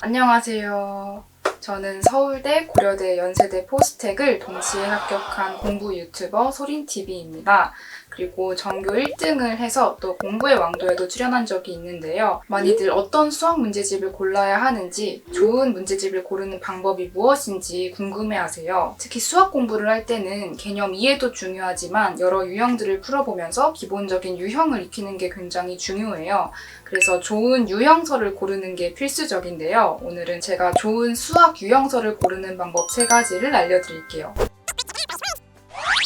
안녕하세요. 저는 서울대, 고려대, 연세대 포스텍을 동시에 합격한 공부 유튜버 소린TV입니다. 그리고 전교 1등을 해서 또 공부의 왕도에도 출연한 적이 있는데요. 많이들 어떤 수학 문제집을 골라야 하는지, 좋은 문제집을 고르는 방법이 무엇인지 궁금해하세요. 특히 수학 공부를 할 때는 개념 이해도 중요하지만 여러 유형들을 풀어보면서 기본적인 유형을 익히는 게 굉장히 중요해요. 그래서 좋은 유형서를 고르는 게 필수적인데요. 오늘은 제가 좋은 수학 유형서를 고르는 방법 3가지를 알려드릴게요.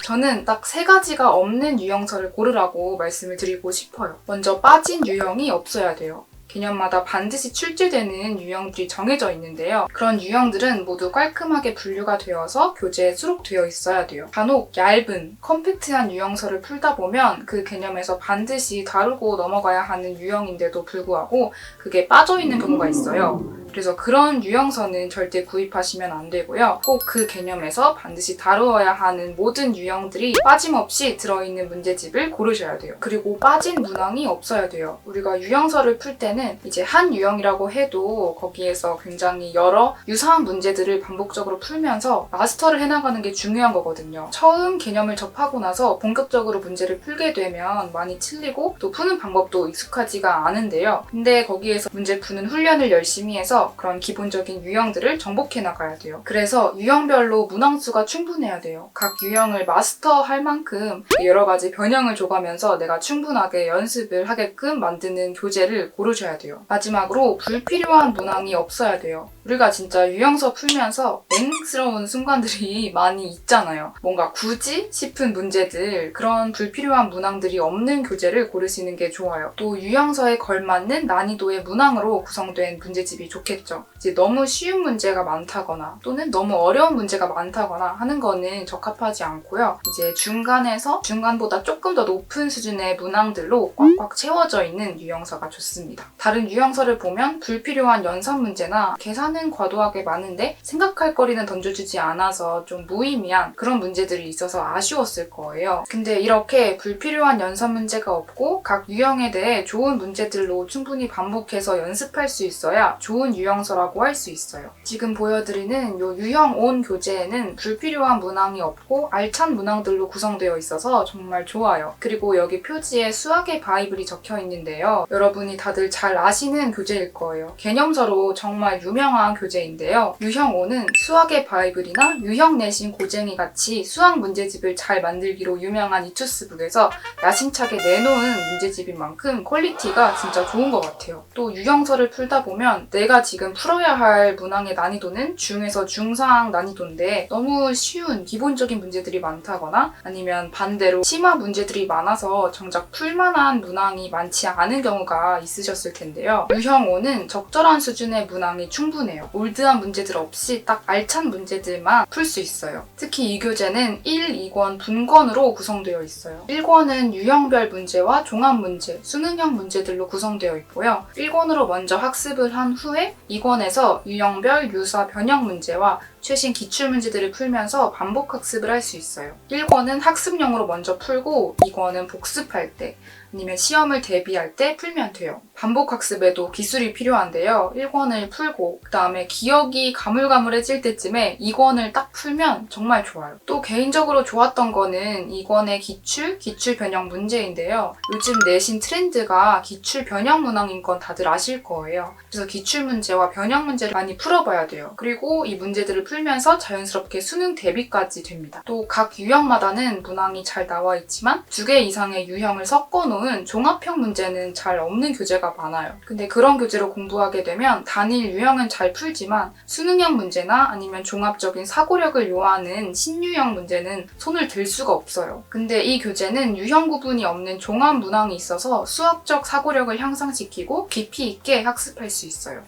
저는 딱 3가지가 없는 유형서를 고르라고 말씀을 드리고 싶어요. 먼저 빠진 유형이 없어야 돼요. 개념마다 반드시 출제되는 유형들이 정해져 있는데요. 그런 유형들은 모두 깔끔하게 분류가 되어서 교재에 수록되어 있어야 돼요. 간혹 얇은, 컴팩트한 유형서를 풀다 보면 그 개념에서 반드시 다루고 넘어가야 하는 유형인데도 불구하고 그게 빠져있는 경우가 있어요. 그래서 그런 유형서는 절대 구입하시면 안 되고요. 꼭 그 개념에서 반드시 다루어야 하는 모든 유형들이 빠짐없이 들어있는 문제집을 고르셔야 돼요. 그리고 빠진 문항이 없어야 돼요. 우리가 유형서를 풀 때는 이제 한 유형이라고 해도 거기에서 굉장히 여러 유사한 문제들을 반복적으로 풀면서 마스터를 해나가는 게 중요한 거거든요. 처음 개념을 접하고 나서 본격적으로 문제를 풀게 되면 많이 틀리고 또 푸는 방법도 익숙하지가 않은데요. 근데 거기에서 문제 푸는 훈련을 열심히 해서 그런 기본적인 유형들을 정복해 나가야 돼요. 그래서 유형별로 문항수가 충분해야 돼요. 각 유형을 마스터할 만큼 여러 가지 변형을 줘가면서 내가 충분하게 연습을 하게끔 만드는 교재를 고르셔야 돼요. 마지막으로 불필요한 문항이 없어야 돼요. 우리가 진짜 유형서 풀면서 맹스러운 순간들이 많이 있잖아요. 뭔가 굳이 싶은 문제들, 그런 불필요한 문항들이 없는 교재를 고르시는 게 좋아요. 또 유형서에 걸맞는 난이도의 문항으로 구성된 문제집이 좋겠죠. 이제 너무 쉬운 문제가 많다거나 또는 너무 어려운 문제가 많다거나 하는 거는 적합하지 않고요. 이제 중간에서 중간보다 조금 더 높은 수준의 문항들로 꽉꽉 채워져 있는 유형서가 좋습니다. 다른 유형서를 보면 불필요한 연산 문제나 계산은 과도하게 많은데 생각할 거리는 던져주지 않아서 좀 무의미한 그런 문제들이 있어서 아쉬웠을 거예요. 근데 이렇게 불필요한 연산 문제가 없고 각 유형에 대해 좋은 문제들로 충분히 반복해서 연습할 수 있어야 좋은 유형서라고 할 수 있어요. 지금 보여드리는 이 유형 온 교재에는 불필요한 문항이 없고 알찬 문항들로 구성되어 있어서 정말 좋아요. 그리고 여기 표지에 수학의 바이블이 적혀 있는데요. 여러분이 다들 잘 아시는 교재일 거예요. 개념서로 정말 유명한 교재인데요. 유형 5는 수학의 바이블이나 유형 내신 고쟁이 같이 수학 문제집을 잘 만들기로 유명한 이투스북에서 야심차게 내놓은 문제집인 만큼 퀄리티가 진짜 좋은 것 같아요. 또 유형서를 풀다 보면 내가 지금 풀어야 할 문항의 난이도는 중에서 중상 난이도인데 너무 쉬운 기본적인 문제들이 많다거나 아니면 반대로 심화 문제들이 많아서 정작 풀만한 문항이 많지 않은 경우가 있으셨을 텐데요. 유형 5는 적절한 수준의 문항이 충분해요. 올드한 문제들 없이 딱 알찬 문제들만 풀 수 있어요. 특히 이 교재는 1, 2권 분권으로 구성되어 있어요. 1권은 유형별 문제와 종합 문제, 수능형 문제들로 구성되어 있고요. 1권으로 먼저 학습을 한 후에 2권에서 유형별 유사 변형 문제와 최신 기출 문제들을 풀면서 반복 학습을 할 수 있어요. 1권은 학습용으로 먼저 풀고 2권은 복습할 때 아니면 시험을 대비할 때 풀면 돼요. 반복 학습에도 기술이 필요한데요. 1권을 풀고 그 다음에 기억이 가물가물해질 때쯤에 2권을 딱 풀면 정말 좋아요. 또 개인적으로 좋았던 거는 2권의 기출 변형 문제인데요. 요즘 내신 트렌드가 기출 변형 문항인 건 다들 아실 거예요. 그래서 기출 문제와 변형 문제를 많이 풀어봐야 돼요. 그리고 이 문제들을 풀면서 자연스럽게 수능 대비까지 됩니다. 또 각 유형마다는 문항이 잘 나와 있지만 2개 이상의 유형을 섞어놓은 종합형 문제는 잘 없는 교재가 많아요. 근데 그런 교재로 공부하게 되면 단일 유형은 잘 풀지만 수능형 문제나 아니면 종합적인 사고력을 요하는 신유형 문제는 손을 댈 수가 없어요. 근데 이 교재는 유형 구분이 없는 종합 문항이 있어서 수학적 사고력을 향상시키고 깊이 있게 학습할 수 있어요.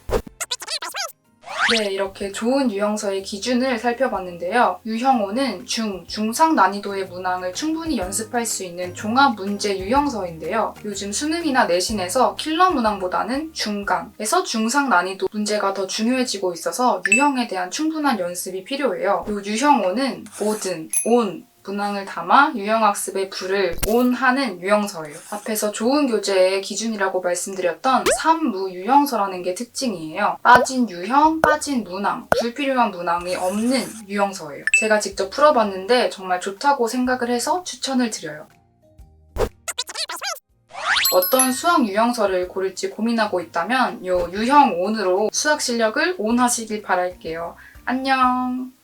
네, 이렇게 좋은 유형서의 기준을 살펴봤는데요. 유형 5는 중상 난이도의 문항을 충분히 연습할 수 있는 종합 문제 유형서인데요. 요즘 수능이나 내신에서 킬러 문항보다는 중간에서 중상 난이도 문제가 더 중요해지고 있어서 유형에 대한 충분한 연습이 필요해요. 이 유형 5는 모든, 온, 문항을 담아 유형학습의 불을 온하는 유형서예요. 앞에서 좋은 교재의 기준이라고 말씀드렸던 3무 유형서라는 게 특징이에요. 빠진 유형, 빠진 문항, 불필요한 문항이 없는 유형서예요. 제가 직접 풀어봤는데 정말 좋다고 생각을 해서 추천을 드려요. 어떤 수학 유형서를 고를지 고민하고 있다면 요 유형 온으로 수학 실력을 온하시길 바랄게요. 안녕!